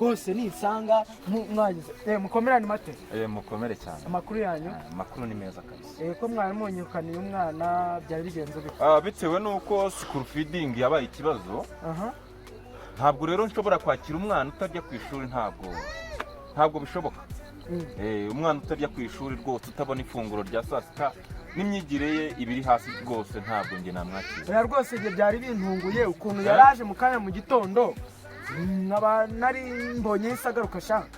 rwose nisanga mwagize mukomerane mate mukomere cyane. amakuru yanyu amakuru ni meza kabisa. ko mwari munyukaniye umwana byari bigenze bite? Bitewe nuko school feeding yabaye ikibazo. Ntabwo rero nshobora kwakira umwana utarya ku ishuri, ntabwo bishoboka. Umwana utarya ku ishuri rwose utabona ifunguro rya saa sita n'imyigire ye ibiri hasi rwose ntabwo nge namwakira. Rwose ibyo byari bintunguye ukuntu yaraje mu kanya mu gitondo nkaba nari mbonye isagaruka shaka.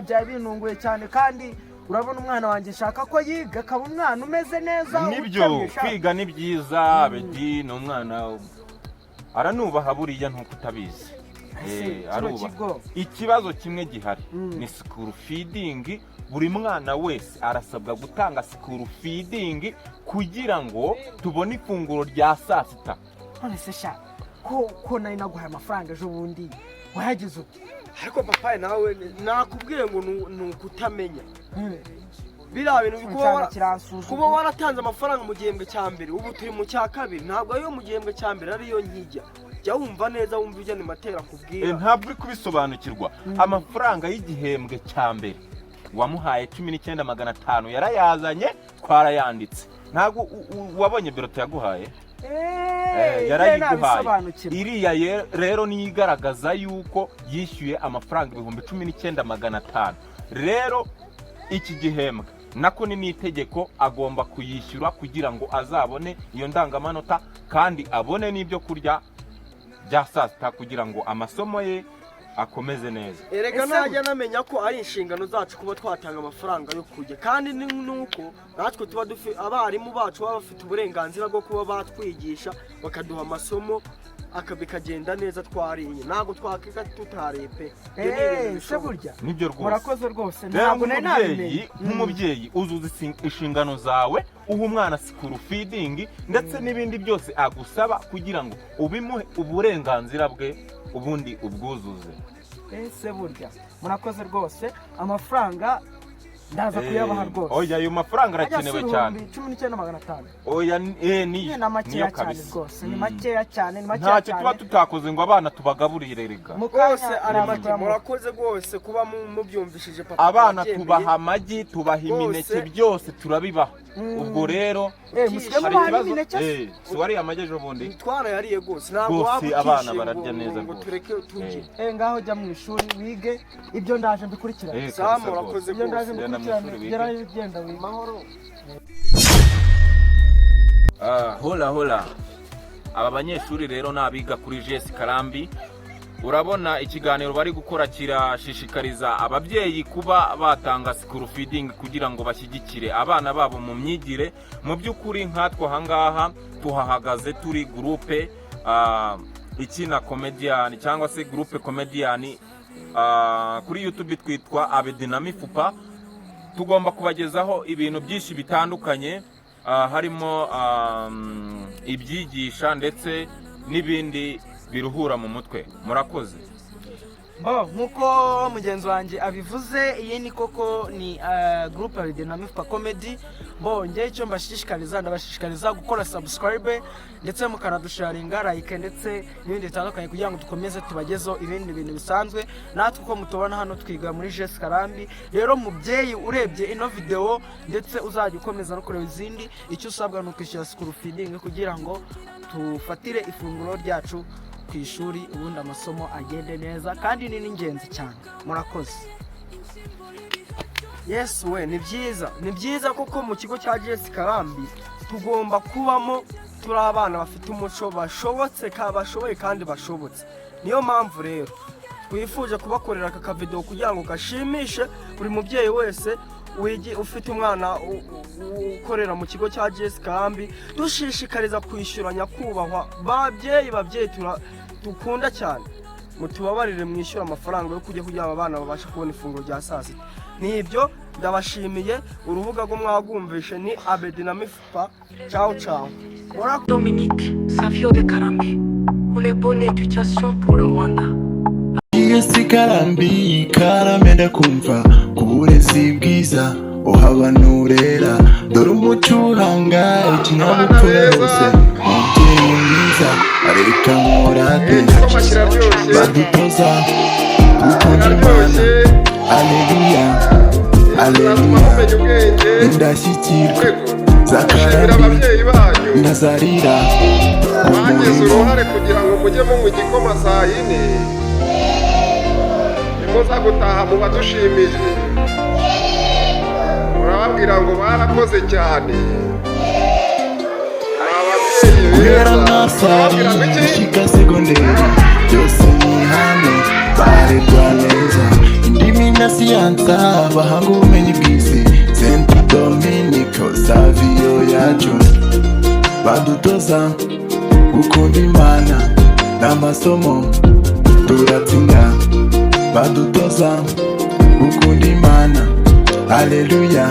Byari bintunguye cyane kandi urabona umwana wanjye shaka ko yiga akaba umwana umeze neza. Nibyo kwiga ni byiza, Bedi ni umwana aranubaha buriya ntuko utabizi. Ikibazo kimwe gihari ni school feeding. Buri mwana wese arasabwa gutanga school feeding kugira ngo tubone ifunguro rya saa sita. None se sha ko nari naguhaye amafaranga ejo bundi wayagize uti? Ariko papa nawe nakubwiye ngo nukutamenya biriya bintu kuba waratanze amafaranga mu gihembwe cya mbere, ubu turi mu cya kabiri, ntabwo ayo mu gihembwe cya mbere ariyo nkijya. Jya wumva neza, wumva ibyo matera kubwira. Ntabwo uri kubisobanukirwa. Amafaranga y'igihembwe cya mbere wamuhaye 19,500 yarayazanye twarayanditse. Ntabwo wabonye birota yaguhaye? Yarayiguhaye. Iriya rero ni igaragaza yuko yishyuye amafaranga 19,500. Rero iki gihembwe nako ni itegeko agomba kuyishyura kugira ngo azabone iyo ndangamanota kandi abone n'ibyo kurya bya saa sita kugira ngo amasomo ye akomeze neza. Erega najya namenya ko ari inshingano zacu kuba twatanga amafaranga yo kujya, kandi nuko natwe tuba abarimu bacu baba bafite uburenganzira bwo kuba batwigisha bakaduha amasomo akabikagenda neza twariye. Ntabwo twakika tutarepe. Se burya nibyo rwose. Murakoze rwose. Ntabwo nari nk'umubyeyi uzuza inshingano zawe, uha umwana school feeding ndetse n'ibindi byose agusaba kugira ngo ubimuhe uburenganzira bwe ubundi ubwuzuze. Se burya murakoze rwose. Amafaranga ndaza kuyabaha rwose. Oya, ayo mafaranga arakenewe cyane. 19,500. Oya ni makeya cyane rwose. Ni makeya cyane, ni makeya cyane. Ntacyo tuba tutakoze ngo abana tubagaburire rega. Rwose ari make. Murakoze rwose kuba mubyumvishije papa. Abana tubaha amagi, tubaha imineke, byose turabibaha. Ubwo rero si wari amagi ejo bundi? Twarayariye rwose. Ntabwo wabukishe abana bararya neza ngo tureke tujye. Ngaho jya mu ishuri wige ibyo ndaje mbikurikirana. Sawa, murakoze rwose. Genda mahoro. Hola. Aba banyeshuri rero nabiga kuri JS Karambi. Urabona ikiganiro bari gukora kirashishikariza ababyeyi kuba batanga school feeding kugira ngo bashyigikire abana babo mu myigire. Mu by'ukuri nkatwe ahangaha tuhahagaze turi groupe ikina comedian cyangwa se groupe comedian kuri YouTube twitwa Abedinamifupa. Tugomba kubagezaho ibintu byinshi bitandukanye harimo ibyigisha ndetse n'ibindi biruhura mu mutwe. Murakoze. Nkuko mugenzi wanjye abivuze, iyi ni koko ni groupe Abedinamifupa comedy. Nge icyo ndabashishikariza gukora subscribe ndetse mukanadusharinga like ndetse n'ibindi bitandukanye kugira ngo dukomeze tubagezeho ibindi bintu bisanzwe. Natwe uko mutubona hano twiga muri JS Karambi. Rero mubyeyi urebye ino video ndetse uzajya ukomeza no kureba izindi, icyo usabwa ni ukwishyura school feeding kugira ngo tufatire ifunguro ryacu ku ishuri ubundi amasomo agende neza kandi ni ingenzi cyane. Murakoze. Yes we, ni byiza kuko mu kigo cya JS Karambi tugomba kubamo turi abana bafite umuco bashoboye kandi bashobotse. Niyo mpamvu rero twifuje kubakorera aka video kugira ngo gashimishe buri mubyeyi wese ufite umwana ukorera mu kigo cya JS Karambi. Dushishikariza kwishyura nyakubahwa babyeyi dukunda cyane, mutubabarire mwishyura amafaranga yo kujya kugira abana babashe kubona ifunguro rya saa sita. Nibyo ndabashimiye. Urubuga rwo mwagumvishe ni Abedinamifupa. Ciao. Dominique Savio de Karambi pour les bonnes éducations pour le Rwanda. JS Karambi karamenda kumva kuburezi bwiza uhabanurera dore umuco uranga ikinyabupfura hose. Umubyeyi mwiza areka murate badutoza gukunda imana aleluya aleluya indashyikirwa zakarambi ntazarira bagize uruhare kugira ngo mujye munywa igikoma saa yine nimuza gutaha muba dushimije murababwira ngo barakoze cyane ni ababyeyi guhera beza nasari murababwira ngo iki gushyika segonderi byose ni hano barerwa neza indimi na siyansa bahanga ubumenyi bw'isi Saint Dominico Savio yacu badutoza gukunda imana n'amasomo turatsinda badutoza gukunda imana aleluya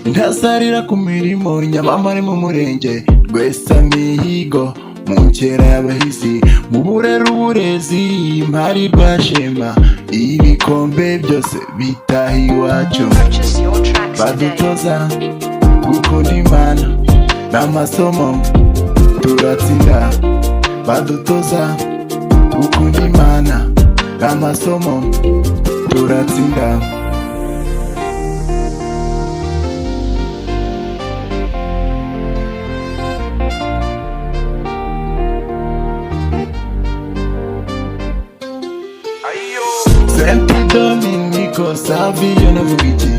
ntasarira ku mirimo nyamamare mu murenge rwesamihigo mu nkera y'abahisi mu burera uburezi mpari rwashema ibikombe byose bitaha iwacu badutoza gukunda imana n'amasomo turatsinda badutoza gukunda imana n'amasomo turatsinda Saint Dominico Savio navuga iki